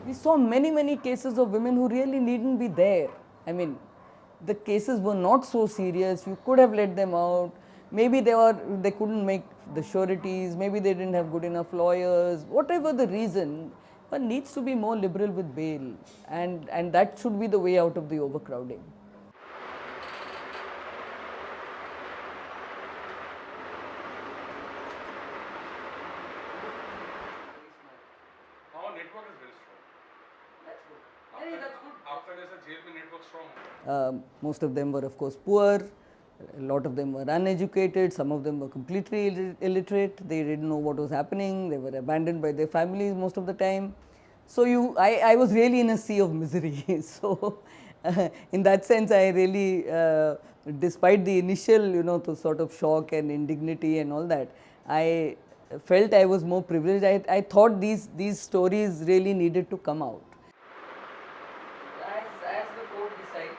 We saw many cases of women who really needn't be there. I mean, the cases were not so serious. You could have let them out. Maybe they couldn't make the sureties. Maybe they didn't have good enough lawyers. Whatever the reason, one needs to be more liberal with bail, and that should be the way out of the overcrowding. Our network is very strong. That's good. After there's a jail, the network strong. Most of them were, of course, poor. A lot of them were uneducated. Some of them were completely illiterate. They didn't know what was happening. They were abandoned by their families most of the time. So I was really in a sea of misery. So in that sense, I really, despite the initial, the sort of shock and indignity and all that, I felt I was more privileged. I thought these stories really needed to come out. As the court decides.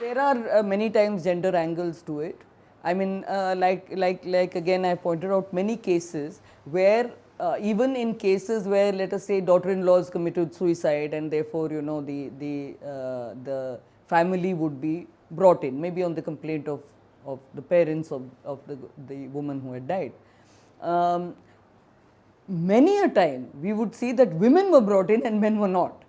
There are many times gender angles to it. I mean, like again, I pointed out many cases where even in cases where, let us say, daughter-in-laws committed suicide, and therefore, the family would be brought in, maybe on the complaint of the parents of the woman who had died. Many a time we would see that women were brought in and men were not.